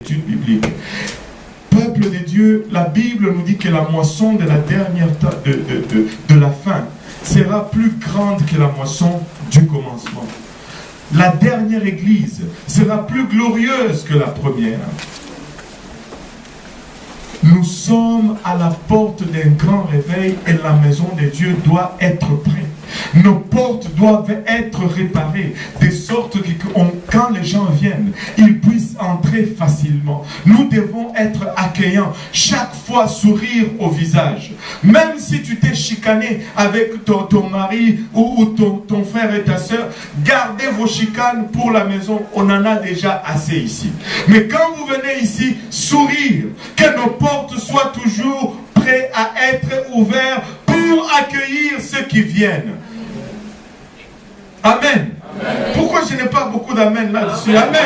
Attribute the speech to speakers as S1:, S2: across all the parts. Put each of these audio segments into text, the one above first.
S1: études bibliques. Peuple de Dieu, la Bible nous dit que la moisson de la dernière de la fin sera plus grande que la moisson du commencement. La dernière église sera plus glorieuse que la première. Nous sommes à la porte d'un grand réveil et la maison de Dieu doit être prête. Nos portes doivent être réparées, de sorte que quand les gens viennent, ils puissent entrer facilement. Nous devons être accueillants, chaque fois sourire au visage. Même si tu t'es chicané avec ton mari ou ton frère et ta soeur, gardez vos chicanes pour la maison. On en a déjà assez ici. Mais quand vous venez ici, sourire, que nos portes soient toujours prêtes à être ouvertes pour accueillir ceux qui viennent. Amen. Amen. Pourquoi je n'ai pas beaucoup d'amen là-dessus? Amen.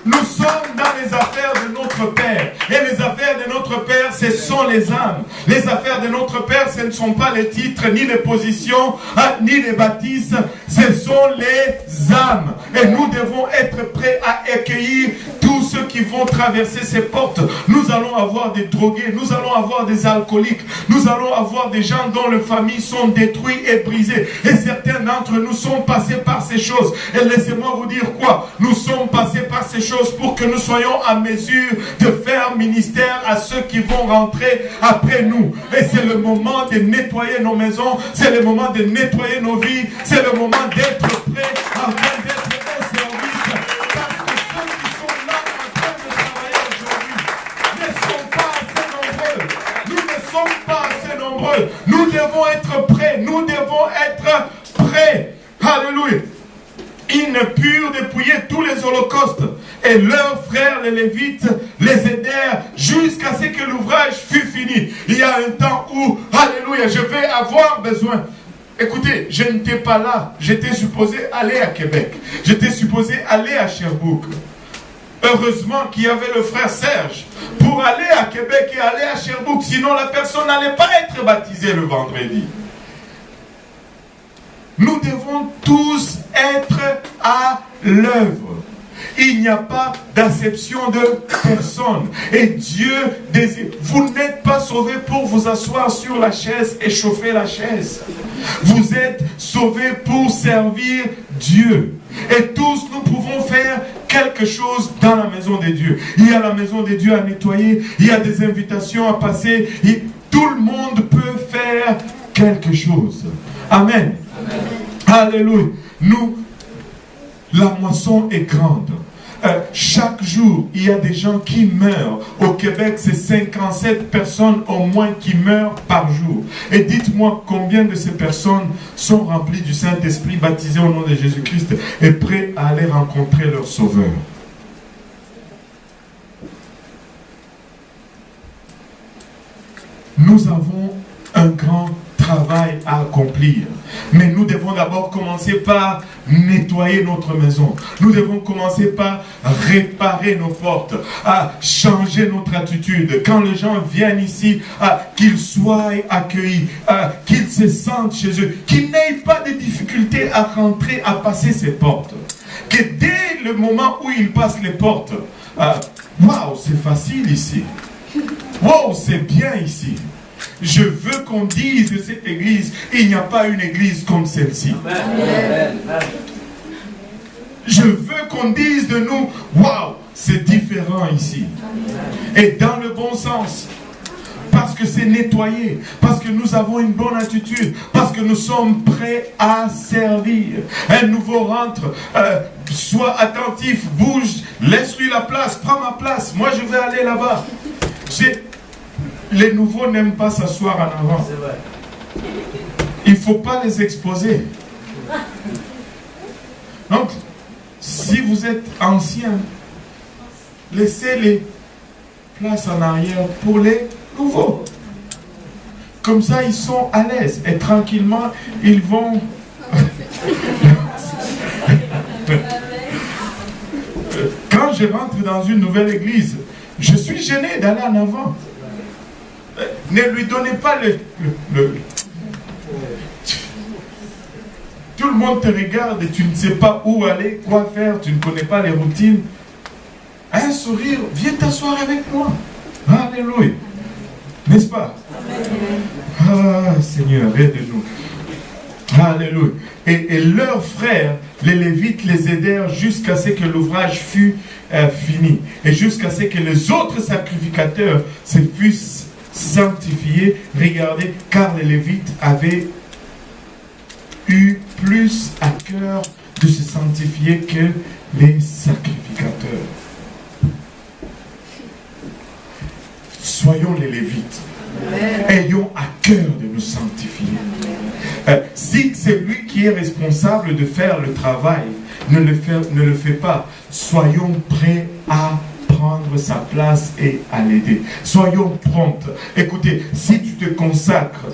S1: Nous sommes dans les affaires de notre Père. Et les affaires de notre Père, ce sont les âmes. Les affaires de notre Père, ce ne sont pas les titres, ni les positions, ni les baptêmes. Ce sont les âmes. Et nous devons être prêts à accueillir tous ceux qui vont traverser ces portes. Nous allons avoir des drogués, nous allons avoir des alcooliques, nous allons avoir des gens dont les familles sont détruites et brisées. Et certains d'entre nous sont passés par ces choses. Et laissez-moi vous dire quoi? Nous sommes passés par ces choses pour que nous soyons à mesure de faire ministère à ceux qui vont rentrer après nous. Et c'est le moment de nettoyer nos maisons, c'est le moment de nettoyer nos vies, c'est le moment d'être prêts en train d'être au service. Parce que ceux qui sont là en train de travailler aujourd'hui ne sont pas assez nombreux. Nous ne sommes pas assez nombreux. Nous devons être prêts. Nous devons être prêts. Alléluia. Ils ne purent dépouiller tous les holocaustes. Et leurs frères, les Lévites, les aidèrent jusqu'à ce que l'ouvrage fût fini. Il y a un temps où, alléluia, je vais avoir besoin. Écoutez, je n'étais pas là. J'étais supposé aller à Québec. J'étais supposé aller à Sherbrooke. Heureusement qu'il y avait le frère Serge pour aller à Québec et aller à Sherbrooke. Sinon, la personne n'allait pas être baptisée le vendredi. Nous devons tous être à l'œuvre. Il n'y a pas d'acception de personne. Et Dieu désire. Vous n'êtes pas sauvés pour vous asseoir sur la chaise et chauffer la chaise. Vous êtes sauvés pour servir Dieu. Et tous nous pouvons faire quelque chose dans la maison de Dieu. Il y a la maison de Dieu à nettoyer. Il y a des invitations à passer. Tout le monde peut faire quelque chose. Amen. Alléluia. La moisson est grande. Chaque jour, il y a des gens qui meurent. Au Québec, c'est 57 personnes au moins qui meurent par jour. Et dites-moi combien de ces personnes sont remplies du Saint-Esprit, baptisées au nom de Jésus-Christ et prêts à aller rencontrer leur Sauveur. Nous avons un grand travail à accomplir. Mais nous devons d'abord commencer par nettoyer notre maison. Nous devons commencer par réparer nos portes, à changer notre attitude. Quand les gens viennent ici, qu'ils soient accueillis, qu'ils se sentent chez eux, qu'ils n'aient pas de difficulté à rentrer, à passer ces portes. Que dès le moment où ils passent les portes, waouh, c'est facile ici. Waouh, c'est bien ici. Je veux qu'on dise de cette église, il n'y a pas une église comme celle-ci. Je veux qu'on dise de nous, waouh, c'est différent ici. Et dans le bon sens. Parce que c'est nettoyé. Parce que nous avons une bonne attitude. Parce que nous sommes prêts à servir. Un nouveau rentre. Sois attentif, bouge, laisse-lui la place, prends ma place. Moi, je vais aller là-bas. Les nouveaux n'aiment pas s'asseoir en avant. Il ne faut pas les exposer. Donc, si vous êtes ancien, laissez les places en arrière pour les nouveaux. Comme ça, ils sont à l'aise. Et tranquillement, ils vont... Quand je rentre dans une nouvelle église, je suis gêné d'aller en avant. Ne lui donnez pas le... Tu tout le monde te regarde et tu ne sais pas où aller, quoi faire, tu ne connais pas les routines. Un sourire, viens t'asseoir avec moi. Alléluia. N'est-ce pas? Ah, Seigneur, aide-nous. Alléluia. Et leurs frères, les Lévites, les aidèrent jusqu'à ce que l'ouvrage fût fini. Et jusqu'à ce que les autres sacrificateurs se fussent sanctifiés. Regardez, car les Lévites avaient eu plus à cœur de se sanctifier que les sacrificateurs. Soyons les Lévites. Ayons à cœur de nous sanctifier. Si c'est lui qui est responsable de faire le travail, ne le fait pas. Soyons prêts à prendre sa place et à l'aider. Soyons promptes. Écoutez, si tu te consacres,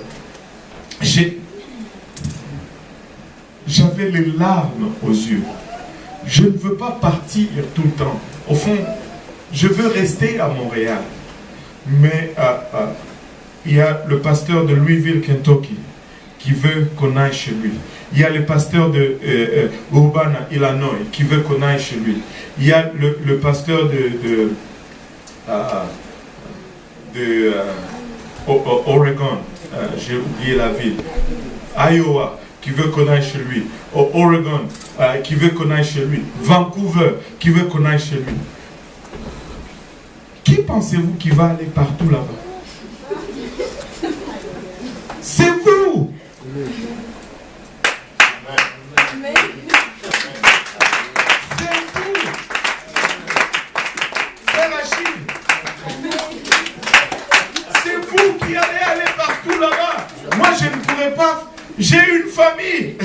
S1: j'avais les larmes aux yeux. Je ne veux pas partir tout le temps. Au fond, je veux rester à Montréal. Mais il y a le pasteur de Louisville, Kentucky, qui veut qu'on aille chez lui. Il y a le pasteur de Urbana, Illinois, qui veut qu'on aille chez lui. Il y a le pasteur de Oregon, j'ai oublié la ville, Iowa, qui veut qu'on aille chez lui. Oregon, qui veut qu'on aille chez lui. Vancouver, qui veut qu'on aille chez lui. Qui pensez-vous qui va aller partout là-bas? C'est vous! C'est vous! Frère Achille! C'est vous qui allez aller partout là-bas! Moi, je ne pourrais pas. J'ai une famille!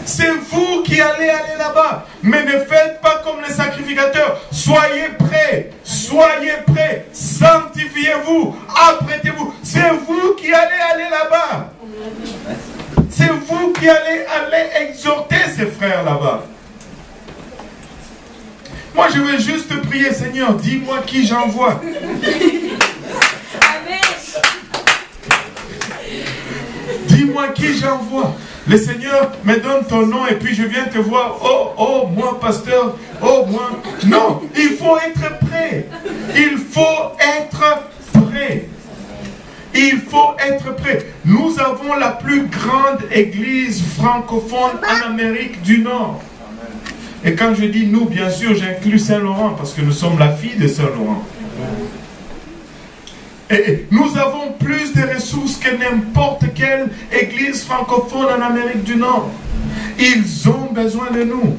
S1: C'est vous qui allez là-bas. Mais ne faites pas comme les sacrificateurs. Soyez prêts. Soyez prêts. Sanctifiez-vous. Apprêtez-vous. C'est vous qui allez là-bas. C'est vous qui allez exhorter ces frères là-bas. Moi, je veux juste prier, Seigneur, dis-moi qui j'envoie. Dis-moi qui j'envoie. Le Seigneur me donne ton nom et puis je viens te voir. Oh, moi, pasteur. Oh, moi. Non, il faut être prêt. Il faut être prêt. Il faut être prêt. Nous avons la plus grande église francophone en Amérique du Nord. Et quand je dis nous, bien sûr, j'inclus Saint-Laurent parce que nous sommes la fille de Saint-Laurent. Et nous avons plus de ressources que n'importe quelle église francophone en Amérique du Nord. Ils ont besoin de nous.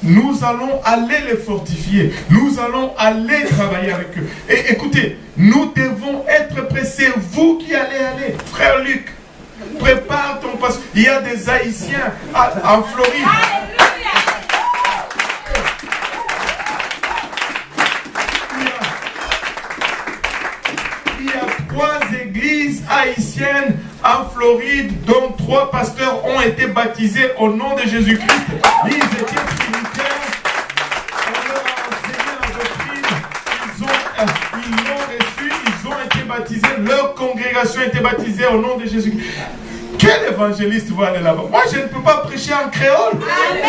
S1: Nous allons aller les fortifier. Nous allons aller travailler avec eux. Et écoutez, nous devons être prêts. C'est vous qui allez aller. Frère Luc, prépare ton passeport. Il y a des Haïtiens en Floride. Églises haïtiennes en Floride dont 3 pasteurs ont été baptisés au nom de Jésus-Christ. Ils étaient trinitaires, on leur a enseigné la doctrine, ils l'ont reçu, ils ont été baptisés, leur congrégation a été baptisée au nom de Jésus-Christ. Quel évangéliste va aller là-bas? Moi je ne peux pas prêcher en créole. Amen.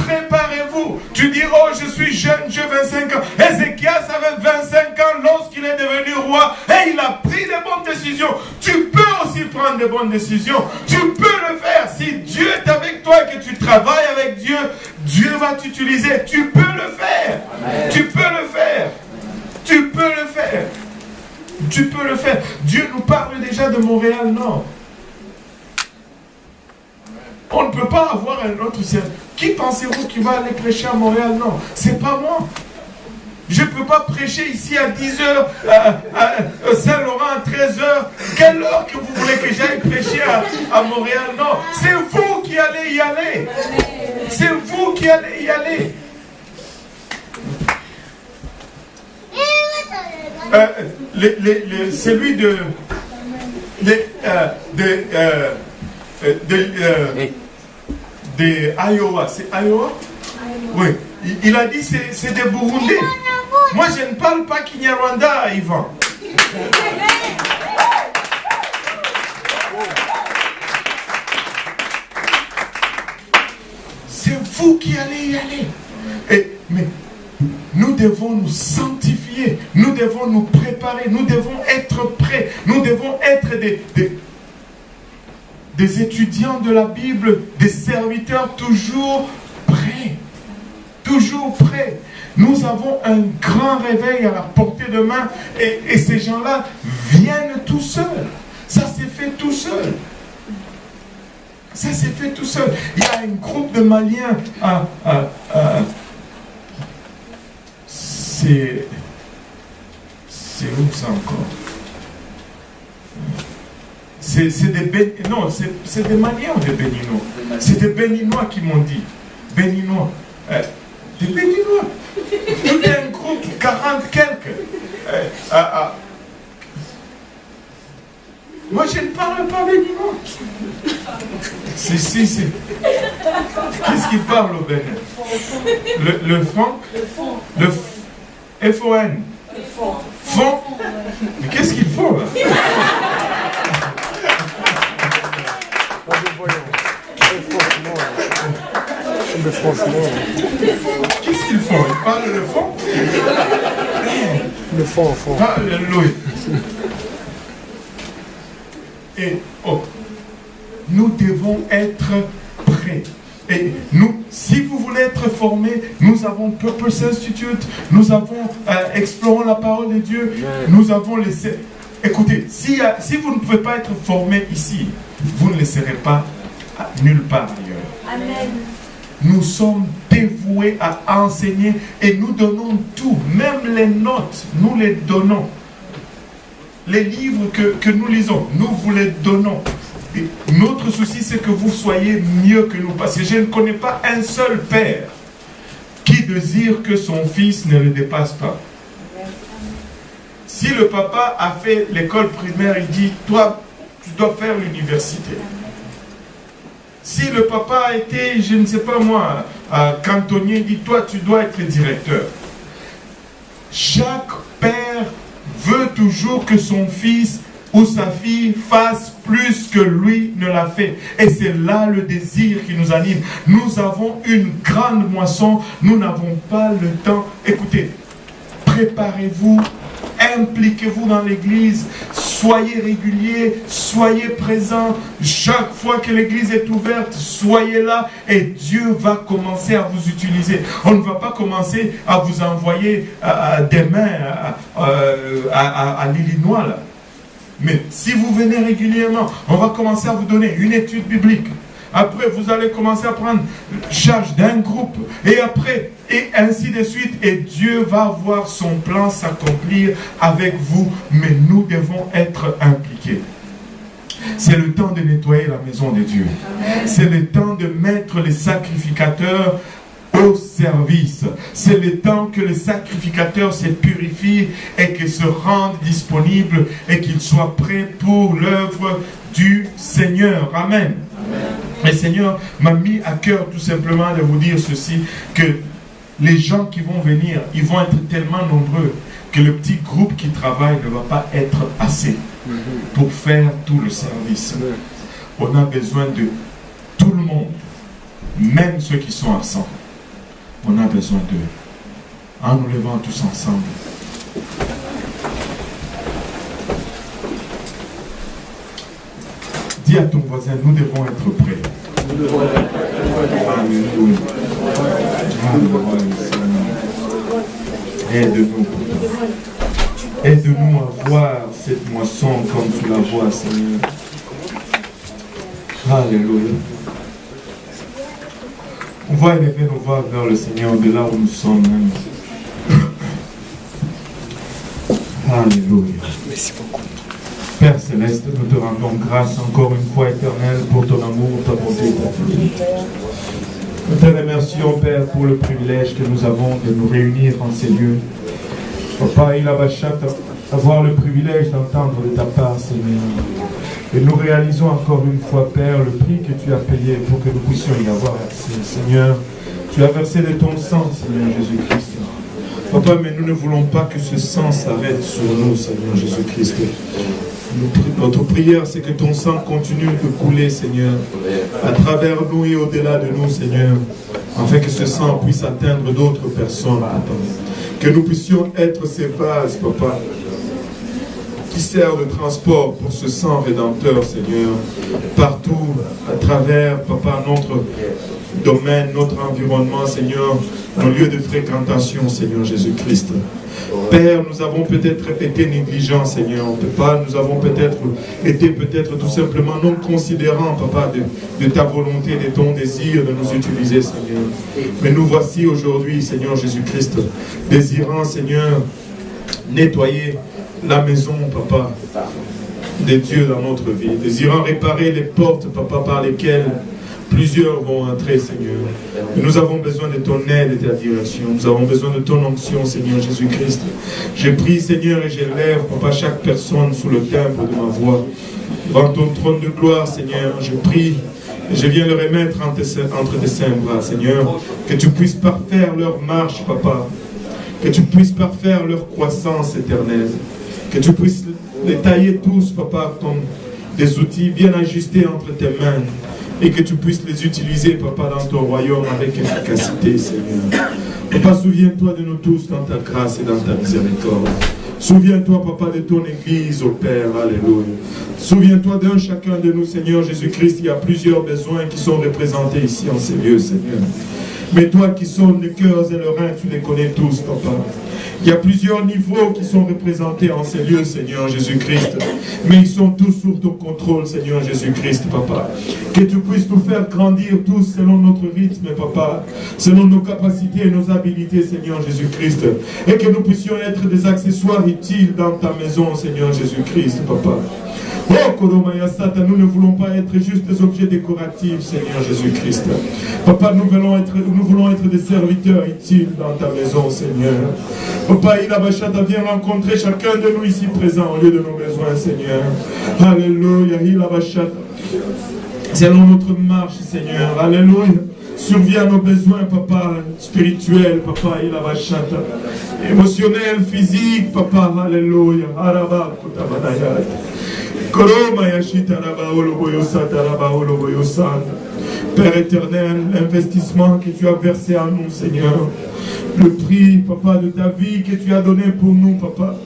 S1: Préparez-vous. Tu dis, oh, je suis jeune, j'ai 25 ans. Ézéchias avait 25 ans lorsqu'il est devenu roi et il a pris de bonnes décisions. Tu peux aussi prendre de bonnes décisions. Tu peux le faire. Si Dieu est avec toi et que tu travailles avec Dieu, Dieu va t'utiliser. Tu peux le faire. Amen. Tu peux le faire. Tu peux le faire. Tu peux le faire. Dieu nous parle déjà de Montréal-Nord. On ne peut pas avoir un autre service. Qui pensez-vous qui va aller prêcher à Montréal? Non, c'est pas moi. Je ne peux pas prêcher ici à 10h, à Saint-Laurent à 13h. Quelle heure que vous voulez que j'aille prêcher à Montréal? Non, c'est vous qui allez y aller. C'est vous qui allez y aller. Celui de Iowa, c'est Iowa? Oui, il a dit c'est des Burundais. Moi, je ne parle pas Kinyarwanda, Yvan. C'est vous qui allez y aller. Mais nous devons nous sanctifier, nous devons nous préparer, nous devons être prêts, nous devons être des étudiants de la Bible, des serviteurs toujours prêts. Toujours prêts. Nous avons un grand réveil à la portée de main et ces gens-là viennent tout seuls. Ça s'est fait tout seul. Ça s'est fait tout seul. Il y a un groupe de Maliens c'est où ça encore? C'est des Maliens ou des Béninois? C'est des Béninois qui m'ont dit. Béninois. Des Béninois. Tout est un groupe, 40 quelques. Moi, je ne parle pas béninois. Si. Qu'est-ce qu'ils parlent au Bénin? Le franc? Le F-O-N. Fond? Mais qu'est-ce qu'ils font là? Qu'est-ce qu'ils font? Ils parlent le fond?
S2: Le fond.
S1: Alléluia. Et nous devons être prêts. Et nous, si vous voulez être formés, nous avons Purpose Institute, nous avons Explorons la parole de Dieu, nous avons laissé. Écoutez, si vous ne pouvez pas être formés ici, vous ne le serez pas nulle part ailleurs. Amen. Nous sommes dévoués à enseigner et nous donnons tout, même les notes, nous les donnons. Les livres que nous lisons, nous vous les donnons. Et notre souci, c'est que vous soyez mieux que nous. Parce que je ne connais pas un seul père qui désire que son fils ne le dépasse pas. Si le papa a fait l'école primaire, il dit, toi, tu dois faire l'université. Si le papa a été, je ne sais pas moi, cantonnier, il dit, toi, tu dois être directeur. Chaque père veut toujours que son fils ou sa fille fasse plus que lui ne l'a fait. Et c'est là le désir qui nous anime. Nous avons une grande moisson, nous n'avons pas le temps. Écoutez, préparez-vous, impliquez-vous dans l'église, soyez réguliers, soyez présents. Chaque fois que l'église est ouverte, soyez là et Dieu va commencer à vous utiliser. On ne va pas commencer à vous envoyer des mains à l'Illinois là. Mais si vous venez régulièrement, on va commencer à vous donner une étude biblique. Après, vous allez commencer à prendre charge d'un groupe. Et après, et ainsi de suite. Et Dieu va voir son plan s'accomplir avec vous. Mais nous devons être impliqués. C'est le temps de nettoyer la maison de Dieu. C'est le temps de mettre les sacrificateurs au service. C'est le temps que les sacrificateurs se purifient et qu'ils se rendent disponibles et qu'ils soient prêts pour l'œuvre du Seigneur. Amen. Le Seigneur m'a mis à cœur tout simplement de vous dire ceci, que les gens qui vont venir, ils vont être tellement nombreux que le petit groupe qui travaille ne va pas être assez pour faire tout le service. On a besoin de tout le monde, même ceux qui sont absents. On a besoin d'eux. En nous levant tous ensemble. Dis à ton voisin, nous devons être prêts. Nous devons être prêts. Aide-nous. Aide-nous à voir cette moisson comme tu la vois, Seigneur. Alléluia. On va élever nos voix vers le Seigneur de là où nous sommes. Alléluia.
S2: Merci beaucoup.
S1: Père Céleste, nous te rendons grâce encore une fois éternelle pour ton amour, ta bonté et ta fidélité. Nous te remercions, Père, pour le privilège que nous avons de nous réunir en ces lieux. Papa, il a avoir le privilège d'entendre de ta part, Seigneur. Et nous réalisons encore une fois, Père, le prix que tu as payé pour que nous puissions y avoir accès. Seigneur, tu as versé de ton sang, Seigneur Jésus-Christ. Papa, mais nous ne voulons pas que ce sang s'arrête sur nous, Seigneur Jésus-Christ. Notre prière, c'est que ton sang continue de couler, Seigneur, à travers nous et au-delà de nous, Seigneur, afin que ce sang puisse atteindre d'autres personnes, Papa. Que nous puissions être ces vases, Papa, qui servent de transport pour ce sang rédempteur, Seigneur, partout, à travers, Papa, notre domaine, notre environnement, Seigneur, nos lieux de fréquentation, Seigneur Jésus-Christ. Père, nous avons peut-être été négligents, Seigneur. Papa, nous avons peut-être été tout simplement non considérants, Papa, de ta volonté, de ton désir de nous utiliser, Seigneur. Mais nous voici aujourd'hui, Seigneur Jésus-Christ, désirant, Seigneur, nettoyer la maison, Papa, de Dieu dans notre vie. Désirant réparer les portes, Papa, par lesquelles plusieurs vont entrer, Seigneur. Nous avons besoin de ton aide et de ta direction. Nous avons besoin de ton onction, Seigneur Jésus-Christ. Je prie, Seigneur, et j'élève, Papa, chaque personne sous le timbre de ma voix. Devant ton trône de gloire, Seigneur, je prie, et je viens le remettre entre tes saints bras, Seigneur. Que tu puisses parfaire leur marche, Papa. Que tu puisses parfaire leur croissance éternelle. Que tu puisses les tailler tous, Papa, comme des outils bien ajustés entre tes mains. Et que tu puisses les utiliser, Papa, dans ton royaume avec efficacité, Seigneur. Papa, souviens-toi de nous tous dans ta grâce et dans ta miséricorde. Souviens-toi, Papa, de ton Église, au Père, alléluia. Souviens-toi d'un chacun de nous, Seigneur Jésus-Christ. Il y a plusieurs besoins qui sont représentés ici en ces lieux, Seigneur. Mais toi qui sonnes les cœurs et le rein, tu les connais tous, Papa. Il y a plusieurs niveaux qui sont représentés en ces lieux, Seigneur Jésus-Christ. Mais ils sont tous sous ton contrôle, Seigneur Jésus-Christ, Papa. Que tu puisses nous faire grandir tous selon notre rythme, Papa. Selon nos capacités et nos habilités, Seigneur Jésus-Christ. Et que nous puissions être des accessoires utiles dans ta maison, Seigneur Jésus-Christ, Papa. Oh, Koromaya Sata, nous ne voulons pas être juste des objets décoratifs, Seigneur Jésus-Christ. Papa, nous voulons être des serviteurs utiles dans ta maison, Seigneur. Papa, Ilabashata, viens rencontrer chacun de nous ici présents au lieu de nos besoins, Seigneur. Alléluia, Ilabashata. Selon notre marche, Seigneur. Alléluia. Surviens à nos besoins, Papa, spirituels, Papa, Ilabashata. Émotionnels, physiques, Papa, Alléluia. Araba, Kutabanayat. Père éternel, l'investissement que tu as versé en nous, Seigneur, le prix, Papa, de ta vie que tu as donné pour nous, Papa,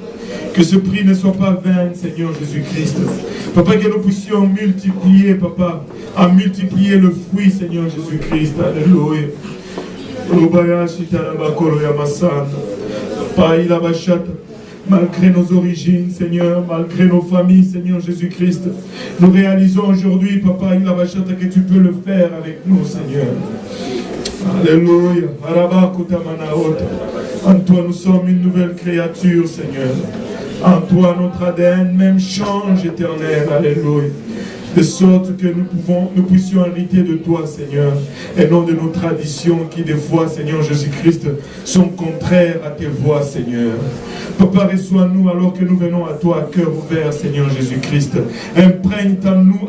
S1: que ce prix ne soit pas vain, Seigneur Jésus-Christ. Papa, que nous puissions multiplier, Papa, à multiplier le fruit, Seigneur Jésus-Christ. Alléluia. Malgré nos origines, Seigneur, malgré nos familles, Seigneur Jésus-Christ, nous réalisons aujourd'hui, Papa, que tu peux le faire avec nous, Seigneur. Alléluia. En toi, nous sommes une nouvelle créature, Seigneur. En toi, notre ADN même change, éternel. Alléluia. De sorte que nous puissions hériter de toi, Seigneur, et non de nos traditions qui, des fois, Seigneur Jésus-Christ, sont contraires à tes voies, Seigneur. Papa, reçois-nous alors que nous venons à toi à cœur ouvert, Seigneur Jésus-Christ. Imprègne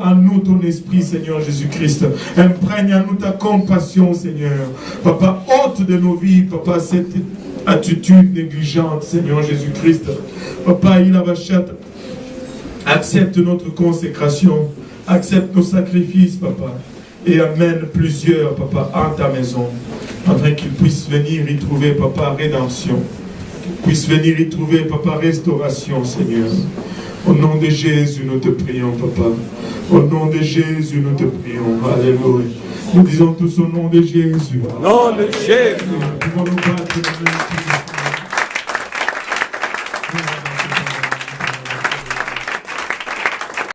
S1: en nous ton esprit, Seigneur Jésus-Christ. Imprègne en nous ta compassion, Seigneur. Papa, ôte de nos vies, Papa, cette attitude négligente, Seigneur Jésus-Christ. Papa, accepte notre consécration. Accepte nos sacrifices, Papa, et amène plusieurs, Papa, en ta maison, afin qu'ils puissent venir y trouver, Papa, rédemption, qu'ils puissent venir y trouver, Papa, restauration, Seigneur. Au nom de Jésus, nous te prions, Papa. Au nom de Jésus, nous te prions. Alléluia. Nous disons tous au nom de Jésus.
S2: Au nom de Jésus.
S1: Nous pouvons nous battre.